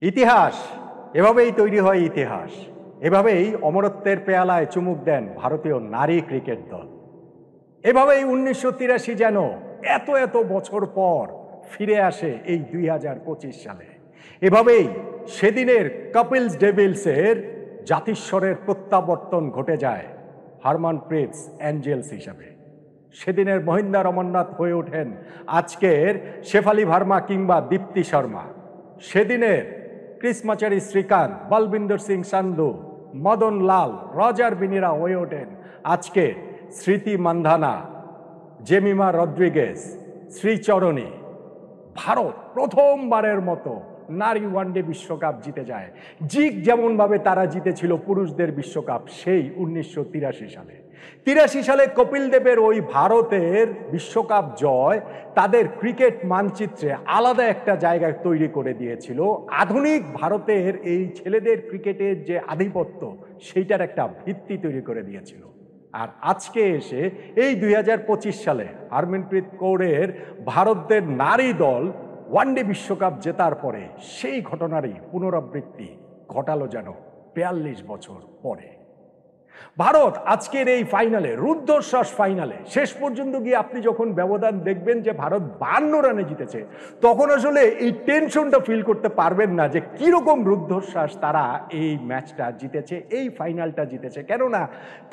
ইতিহাস এভাবেই তৈরি হয়। ইতিহাস এভাবেই অমরত্বের পেয়ালায় চুমুক দেন ভারতীয় নারী ক্রিকেট দল। এভাবেই ১৯৮৩ যেন এত এত বছর পর ফিরে আসে এই ২০২৫ সালে। এভাবেই সেদিনের কপিলস ডেভিলসের জাতিস্বরের প্রত্যাবর্তন ঘটে যায় হারমানপ্রীত অ্যাঞ্জেলস হিসাবে। সেদিনের মহিন্দর অমরনাথ হয়ে ওঠেন আজকের শেফালি ভার্মা কিংবা দীপ্তি শর্মা। সেদিনের কৃষ্ণমাচারী শ্রীকান্ত, বলবিন্দর সিং সান্ধু, মদন লাল, রজার বিনিরা হয়ে ওঠেন আজকে স্মৃতি মান্ধানা, জেমিমা রদ্রিগেজ, শ্রীচরণী। ভারত প্রথমবারের মতো নারী ওয়ানডে বিশ্বকাপ জিতে যায়, ঠিক যেমনভাবে তারা জিতেছিল পুরুষদের বিশ্বকাপ সেই ১৯৮৩ সালে। ৮৩ সালে কপিল দেবের ওই ভারতের বিশ্বকাপ জয় তাদের ক্রিকেট মানচিত্রে আলাদা একটা জায়গা তৈরি করে দিয়েছিল। আধুনিক ভারতের এই ছেলেদের ক্রিকেটের যে আধিপত্য সেইটার একটা ভিত্তি তৈরি করে দিয়েছিল। আর আজকে এসে এই ২০২৫ সালে হরমনপ্রীত কৌরের ভারতের নারী দল ওয়ানডে বিশ্বকাপ জেতার পরে সেই ঘটনারই পুনরাবৃত্তি ঘটালো যেন ৪২ বছর পরে। ভারত আজকের এই ফাইনালে, রুদ্ধশ্বাস ফাইনালে শেষ পর্যন্ত গিয়ে আপনি যখন ব্যবধান দেখবেন যে ভারত ৫২ রানে জিতেছে, তখন আসলে এই টেনশনটা ফিল করতে পারবেন না যে কিরকম রুদ্ধশ্বাস তারা এই ম্যাচটা জিতেছে, এই ফাইনালটা জিতেছে। কেননা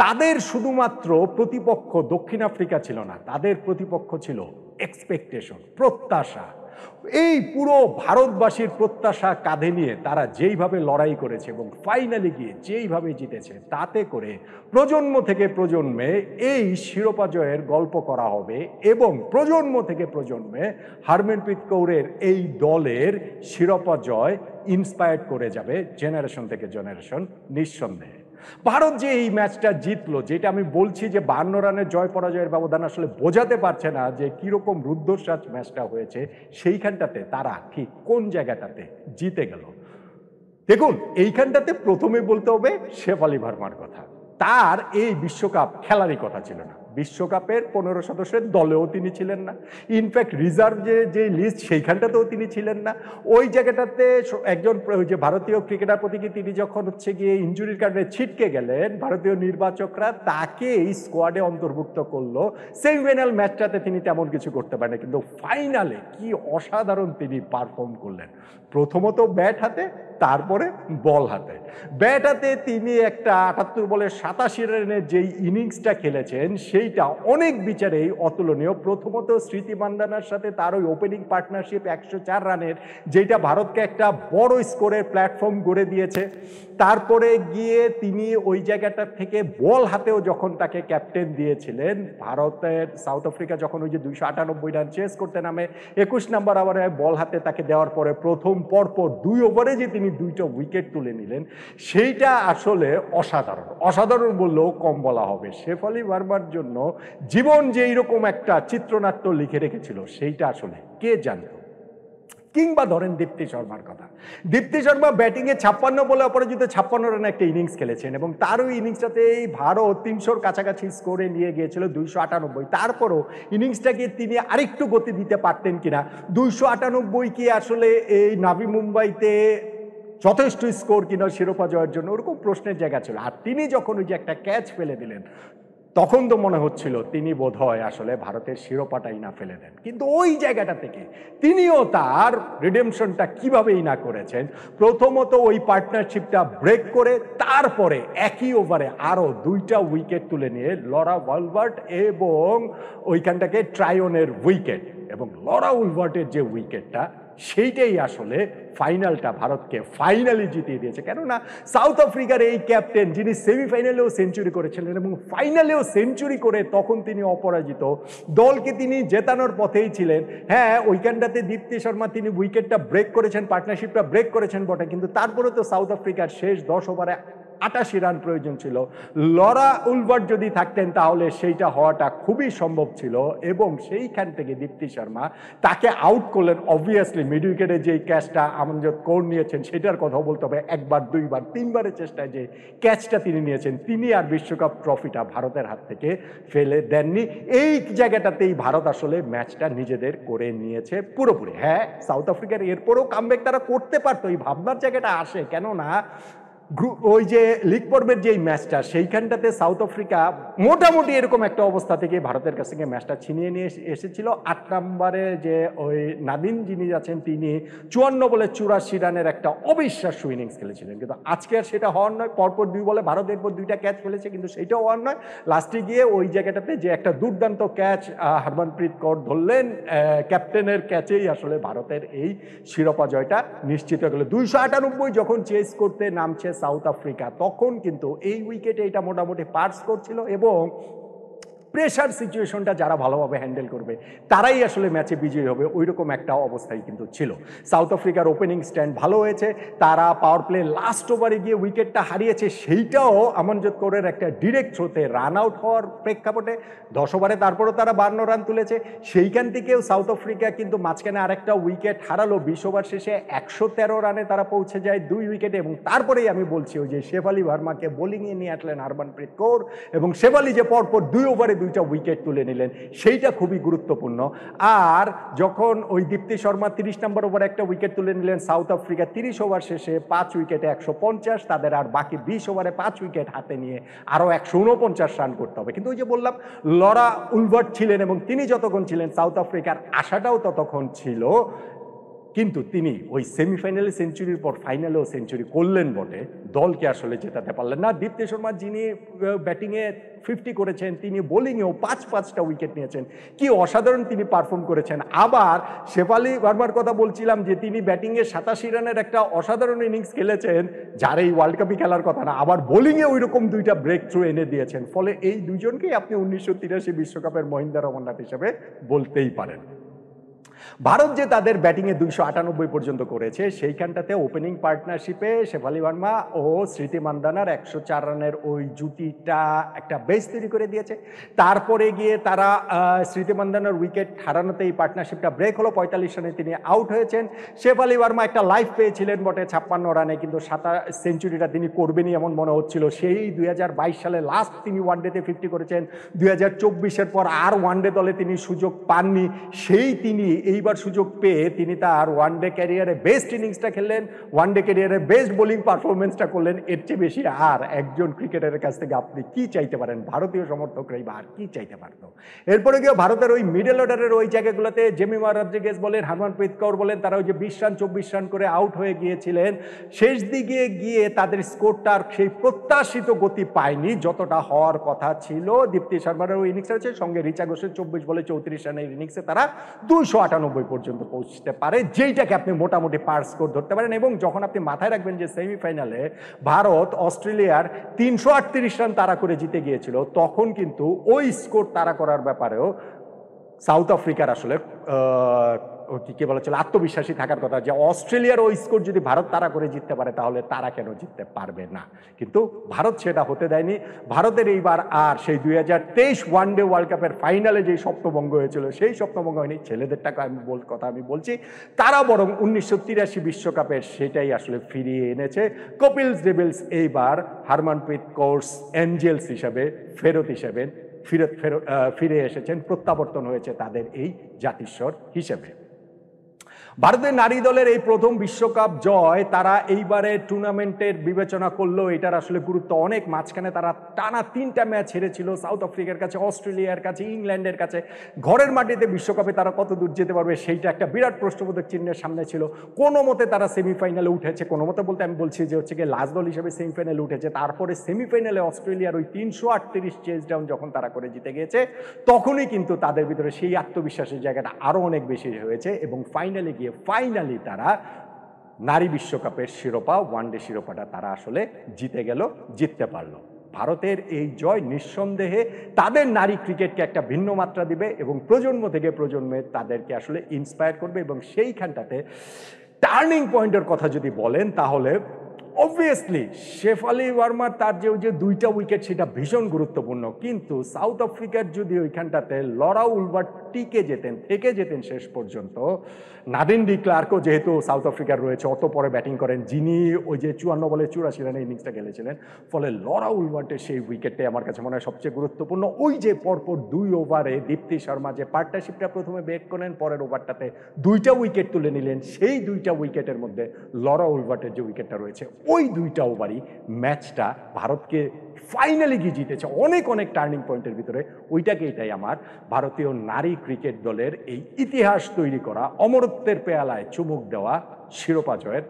তাদের শুধুমাত্র প্রতিপক্ষ দক্ষিণ আফ্রিকা ছিল না, তাদের প্রতিপক্ষ ছিল এক্সপেকটেশন, প্রত্যাশা। এই পুরো ভারতবাসীর প্রত্যাশা কাঁধে নিয়ে তারা যেইভাবে লড়াই করেছে এবং ফাইনালে গিয়ে যেইভাবে জিতেছে, তাতে করে প্রজন্ম থেকে প্রজন্মে এই শিরোপা জয়ের গল্প করা হবে এবং প্রজন্ম থেকে প্রজন্মে হরমনপ্রীত কৌরের এই দলের শিরোপা জয় ইন্সপায়ার্ড করে যাবে জেনারেশন থেকে জেনারেশন নিঃসন্দেহে। ভারত যে এই ম্যাচটা জিতলো, যেটা আমি বলছি যে ৫২ রানের জয় পরাজয়ের ব্যবধান আসলে বোঝাতে পারছে না যে কিরকম রুদ্ধশ্বাস ম্যাচটা হয়েছে, সেইখানটাতে তারা ঠিক কোন জায়গাটাতে জিতে গেল। দেখুন, এইখানটাতে প্রথমে বলতে হবে শেফালি ভার্মার কথা। তার এই বিশ্বকাপ খেলারই কথা ছিল না। বিশ্বকাপের ১৫ সদস্যের দলেও তিনি ছিলেন না। ইনফ্যাক্ট রিজার্ভ যে লিস্ট সেইখানটাতেও তিনি ছিলেন না। ওই জায়গাটাতে একজন যে ভারতীয় ক্রিকেটার প্রতি তিনি যখন গিয়ে ইনজুরির কারণে ছিটকে গেলেন, ভারতীয় নির্বাচকরা তাকে এই স্কোয়াডে অন্তর্ভুক্ত করলো। সেমিফাইনাল ম্যাচটাতে তিনি তেমন কিছু করতে পারেন, কিন্তু ফাইনালে কি অসাধারণ তিনি পারফর্ম করলেন। প্রথমত ব্যাট হাতে, তারপরে বল হাতে। ব্যাট হাতে তিনি একটা ৭৮ বলে ৮৭ রানের যেই ইনিংসটা খেলেছেন সেইটা অনেক বিচারেই অতুলনীয়। প্রথমত স্মৃতি মান্ধানার সাথে তার ওই ওপেনিং পার্টনারশিপ ১০৪ রানের, যেটা ভারতকে একটা বড় স্কোরের প্ল্যাটফর্ম গড়ে দিয়েছে। তারপরে গিয়ে তিনি ওই জায়গাটার থেকে বল হাতেও যখন তাকে ক্যাপ্টেন দিয়েছিলেন, ভারতের সাউথ আফ্রিকা যখন ওই যে ২৯৮ রান চেস করতে নামে, ২১ নম্বর ওভারে বল হাতে তাকে দেওয়ার পরে প্রথম পরপর ২ ওভারে যে তিনি ২টা উইকেট তুলে নিলেন, সেইটা আসলে অসাধারণ। অসাধারণ বললেও কম বলা হবে। শেফালি ভার্মার জন্য জীবন যে এইরকম একটা চিত্রনাট্য লিখে রেখেছিল সেইটা আসলে কে জানত। কিংবা ধরেন দীপ্তি শর্মার কথা। দীপ্তি শর্মা ব্যাটিংয়ে ৫৬ বলে অপরাজিত ৫৬ রানে একটা ইনিংস খেলেছেন এবং তার ওই ইনিংসটাতে এই ভারত ৩০০-র কাছাকাছি স্কোরে নিয়ে গিয়েছিল ২৯৮। তারপরও ইনিংসটাকে তিনি আরেকটু গতি দিতে পারতেন কিনা। ২৯৮ কি আসলে এই নাভি মুম্বাইতে যথেষ্ট স্কোর কিনা শিরোপা জয়ের জন্য, ওরকম প্রশ্নের জায়গা ছিল। আর তিনি যখন ওই যে একটা ক্যাচ ফেলে দিলেন, তখন তো মনে হচ্ছিল তিনি বোধহয় আসলে ভারতের শিরোপাটাই না ফেলে দেন। কিন্তু ওই জায়গাটা থেকে তিনিও তার রিডেমশনটা কিভাবেই না করেছেন। প্রথমত ওই পার্টনারশিপটা ব্রেক করে তারপরে একই ওভারে আরও ২টা উইকেট তুলে নিয়ে লরা ওয়ালবার্ট এবং ওইখানটাকে ট্রায়নের উইকেট, এবং লরা উলবার্টের যে উইকেটটা সেইটাই আসলে ফাইনালটা ভারতকে ফাইনালি জিতিয়ে দিয়েছে। কেননা সাউথ আফ্রিকার এই ক্যাপ্টেন, যিনি সেমিফাইনালেও সেঞ্চুরি করেছিলেন এবং ফাইনালেও সেঞ্চুরি করে তখন তিনি অপরাজিত, দলকে তিনি জেতানোর পথেই ছিলেন। হ্যাঁ, ওইখানটাতে দীপ্তি শর্মা তিনি উইকেটটা ব্রেক করেছেন, পার্টনারশিপটা ব্রেক করেছেন বটে, কিন্তু তারপরে তো সাউথ আফ্রিকার শেষ ১০ ওভারে 88 রান প্রয়োজন ছিল। লরা উলবার্ট যদি থাকতেন তাহলে সেইটা হওয়াটা খুবই সম্ভব ছিল, এবং সেইখান থেকে দীপ্তি শর্মা তাকে আউট করলেন। অবভিয়াসলি মিড উইকেটে যে ক্যাচটা আমনজোত কৌর নিয়েছেন সেটার কথাও বলতে হবে, একবার, দুইবার, তিনবারের চেষ্টায় যে ক্যাচটা তিনি নিয়েছেন, তিনি আর বিশ্বকাপ ট্রফিটা ভারতের হাত থেকে ফেলে দেননি। এই জায়গাটাতেই ভারত আসলে ম্যাচটা নিজেদের করে নিয়েছে পুরোপুরি। হ্যাঁ, সাউথ আফ্রিকার এরপরেও কামব্যাক তারা করতে পারতো, এই ভাবনার জায়গাটা আসে, কেননা ওই যে লিগ পর্বের যেই ম্যাচটা সেইখানটাতে সাউথ আফ্রিকা মোটামুটি এরকম একটা অবস্থা থেকে ভারতের কাছ থেকে ম্যাচটা ছিনিয়ে নিয়ে এসেছিল। 8 নম্বরে যে ওই নাদিম যিনি আছেন তিনি 54 বলে 84 রানের একটা অবিশ্বাস্য ইনিংস খেলেছিলেন, কিন্তু আজকে আর সেটা হওয়ার নয়। পরপর 2 বলে ভারত এরপর 2টা ক্যাচ ফেলেছে, কিন্তু সেইটাও হওয়ার নয়। লাস্টে গিয়ে ওই জায়গাটাতে যে একটা দুর্দান্ত ক্যাচ হরমনপ্রীত কৌর ধরলেন, ক্যাপ্টেনের ক্যাচেই আসলে ভারতের এই শিরোপা জয়টা নিশ্চিত হয়ে গেল। 298 যখন চেস করতে নামছে সাউথ আফ্রিকা, তখন কিন্তু এই উইকেটে এটা মোটামুটি পার্স করছিল, এবং প্রেশার সিচুয়েশনটা যারা ভালোভাবে হ্যান্ডেল করবে তারাই আসলে ম্যাচে বিজয়ী হবে, ওই রকম একটা অবস্থায় কিন্তু ছিল। সাউথ আফ্রিকার ওপেনিং স্ট্যান্ড ভালো হয়েছে, তারা পাওয়ার প্লে লাস্ট ওভারে গিয়ে উইকেটটা হারিয়েছে, সেইটাও আমনজোত কৌরের একটা ডিরেক্ট থ্রোতে রান আউট হওয়ার প্রেক্ষাপটে 10 ওভারে তারপরেও তারা 52 রান তুলেছে। সেইখান থেকেও সাউথ আফ্রিকা কিন্তু মাঝখানে আরেকটা উইকেট হারালো, 20 ওভার শেষে 113 রানে তারা পৌঁছে যায় 2 উইকেটে। এবং তারপরেই আমি বলছি ওই যে শেফালি ভার্মাকে বোলিংয়ে নিয়ে আসলেন হরমনপ্রীত কৌর, এবং শেফালি যে পরপর 2 ওভারে 2টা উইকেট তুলে নিলেন, সেইটা খুবই গুরুত্বপূর্ণ। আর যখন ওই দীপ্তি শর্মা 30 নম্বর ওভারে একটা উইকেট তুলে নিলেন, সাউথ আফ্রিকা 30 ওভার শেষে 5 উইকেটে 150, তাদের আর বাকি 20 ওভারে 5 উইকেট হাতে নিয়ে আরও 149 রান করতে হবে। কিন্তু ওই যে বললাম, লরা উলবার্ট ছিলেন, এবং তিনি যতক্ষণ ছিলেন সাউথ আফ্রিকার আশাটাও ততক্ষণ ছিল, কিন্তু তিনি ওই সেমিফাইনালে সেঞ্চুরির পর ফাইনালেও সেঞ্চুরি করলেন বটে, দলকে আসলে জেতাতে পারলেন না। দীপ্তি শর্মা যিনি ব্যাটিংয়ে 50 করেছেন, তিনি বোলিংয়েও 5-5টা উইকেট নিয়েছেন, কি অসাধারণ তিনি পারফর্ম করেছেন। আবার শেফালি ভার্মার কথা বলছিলাম যে তিনি ব্যাটিংয়ে 87 রানের একটা অসাধারণ ইনিংস খেলেছেন, যার এই ওয়ার্ল্ড কাপই খেলার কথা না, আবার বোলিংয়ে ওই রকম 2টা ব্রেক থ্রু এনে দিয়েছেন। ফলে এই দুজনকেই আপনি 1983 বিশ্বকাপের মহিন্দর রমননাথ হিসেবে বলতেই পারেন। ভারত যে তাদের ব্যাটিংয়ে 298 পর্যন্ত করেছে, সেইখানটাতে ওপেনিং পার্টনারশিপে শেফালি ভার্মা ও স্মৃতি মান্দানার 104 রানের ওই জুটিটা একটা বেস তৈরি করে দিয়েছে। তারপরে গিয়ে তারা স্মৃতি মান্দানার উইকেট হারানোতে এই পার্টনারশিপটা ব্রেক হলো, 45 রানে তিনি আউট হয়েছেন। শেফালি ভার্মা একটা লাইফ পেয়েছিলেন বটে 56 রানে, কিন্তু সেঞ্চুরিটা তিনি করবেনই এমন মনে হচ্ছিল। সেই 2022 সালে লাস্ট তিনি ওয়ানডেতে 50 করেছেন, 2024-এর পর আর ওয়ানডে দলে তিনি সুযোগ পাননি, সেই তিনি এইবার সুযোগ পেয়ে তিনি তার ওয়ানডে ক্যারিয়ারে বেস্ট ইনিংসটা খেললেন, ওয়ানডে ক্যারিয়ারে বেস্ট বোলিং পারফরমেন্সটা করলেন। এর চেয়ে বেশি আর একজন ক্রিকেটারের কাছ থেকে আপনি কি চাইতে পারেন? ভারতীয় সমর্থকরাই বা আর কি চাইতে পারত? এরপরে গিয়ে ভারতের ওই মিডল অর্ডারের ওই জায়গাগুলোতে জেমিমা রদ্রিগেজ বলেন, হরমনপ্রীত কৌর বলেন, তারা ওই যে 20 রান 24 রান করে আউট হয়ে গিয়েছিলেন। শেষ দিকে গিয়ে তাদের স্কোরটার সেই প্রত্যাশিত গতি পায়নি যতটা হওয়ার কথা ছিল। দীপ্তি শর্মার ওই ইনিংস আছে, সঙ্গে রিচা ঘোষের 24 বলে 34 রানের ইনিংসে তারা 298 পর্যন্ত পৌঁছতে পারে, যেইটাকে আপনি মোটামুটি পার স্কোর ধরতে পারেন। এবং যখন আপনি মাথায় রাখবেন যে সেমিফাইনালে ভারত অস্ট্রেলিয়ার 338 রান তাড়া করে জিতে গিয়েছিল, তখন কিন্তু ওই স্কোর তাড়া করার ব্যাপারেও সাউথ আফ্রিকার আসলে কি বলা ছিল আত্মবিশ্বাসী থাকার কথা, যে অস্ট্রেলিয়ার ওই স্কোর যদি ভারত তাড়া করে জিততে পারে তাহলে তারা কেন জিততে পারবে না। কিন্তু ভারত সেটা হতে দেয়নি। ভারতের এইবার আর সেই 2023 ওয়ানডে ওয়ার্ল্ড কাপের ফাইনালে যেই স্বপ্নভঙ্গ হয়েছিল সেই স্বপ্নভঙ্গ হয়নি। ছেলেদেরটাকে কথা আমি বলছি, তারা বরং 1983 বিশ্বকাপের সেটাই আসলে ফিরিয়ে এনেছে। কপিল ডেভিলস এইবার হরমনপ্রীত কৌর এঞ্জেলস হিসাবে ফিরে এসেছেন, প্রত্যাবর্তন হয়েছে তাদের এই জাতিস্বর হিসেবে। ভারতের নারী দলের এই প্রথম বিশ্বকাপ জয়, তারা এইবারে টুর্নামেন্টের বিবেচনা করলেও এটার আসলে গুরুত্ব অনেক। মাঝখানে তারা টানা 3টা ম্যাচ হেরেছিল, সাউথ আফ্রিকার কাছে, অস্ট্রেলিয়ার কাছে, ইংল্যান্ডের কাছে। ঘরের মাটিতে বিশ্বকাপে তারা কত দূর যেতে পারবে সেইটা একটা বিরাট প্রশ্নবোধক চিহ্নের সামনে ছিল। কোনো মতে তারা সেমিফাইনালে উঠেছে, কোনো মতে বলতে আমি বলছি যে হচ্ছে গিয়ে লাস্ট দল হিসেবে সেমিফাইনালে উঠেছে। তারপরে সেমিফাইনালে অস্ট্রেলিয়ার ওই 338 চেজ ডাউন যখন তারা করে জিতে গিয়েছে, তখনই কিন্তু তাদের ভিতরে সেই আত্মবিশ্বাসের জায়গাটা আরও অনেক বেশি হয়েছে। এবং ফাইনালি তারা নারী বিশ্বকাপের শিরোপা, ওয়ানডে শিরোপাটা তারা আসলে জিততে পারলো। ভারতের এই জয় নিঃসন্দেহে তাদের নারী ক্রিকেটকে একটা ভিন্ন মাত্রা দিবে এবং প্রজন্ম থেকে প্রজন্মে তাদেরকে আসলে ইন্সপায়ার করবে। এবং সেইখানটাতে টার্নিং পয়েন্টের কথা যদি বলেন, তাহলে অবভিয়াসলি শেফালি ওয়ার্মার তার যে ওই যে 2টা উইকেট সেটা ভীষণ গুরুত্বপূর্ণ, কিন্তু সাউথ আফ্রিকার যদি ওইখানটাতে লরা উলভার্ট থেকে যেতেন শেষ পর্যন্ত, নাদিন ডি ক্লার্কও যেহেতু সাউথ আফ্রিকার রয়েছে অত পরে ব্যাটিং করেন, যিনি ওই যে 54 বলে 84 রানের ইনিংসটা খেলেছিলেন, ফলে লরা উলভার্টের সেই উইকেটটাই আমার কাছে মনে হয় সবচেয়ে গুরুত্বপূর্ণ। ওই যে পরপর 2 ওভারে দীপ্তি শর্মা যে পার্টনারশিপটা প্রথমে ব্রেক করেন, পরের ওভারটাতে 2টা উইকেট তুলে নিলেন, সেই 2টা উইকেটের মধ্যে লরা উলভার্টের যে উইকেটটা রয়েছে, ওই 2টা ওভারই ম্যাচটা ভারতকে ফাইনালি গিয়ে জিতেছে অনেক অনেক টার্নিং পয়েন্টের ভিতরে। এটাই আমার ভারতীয় নারী ক্রিকেট দলের এই ইতিহাস তৈরি করা, অমরত্বের পেয়ালায় চুমুক দেওয়া, শিরোপা জয়ের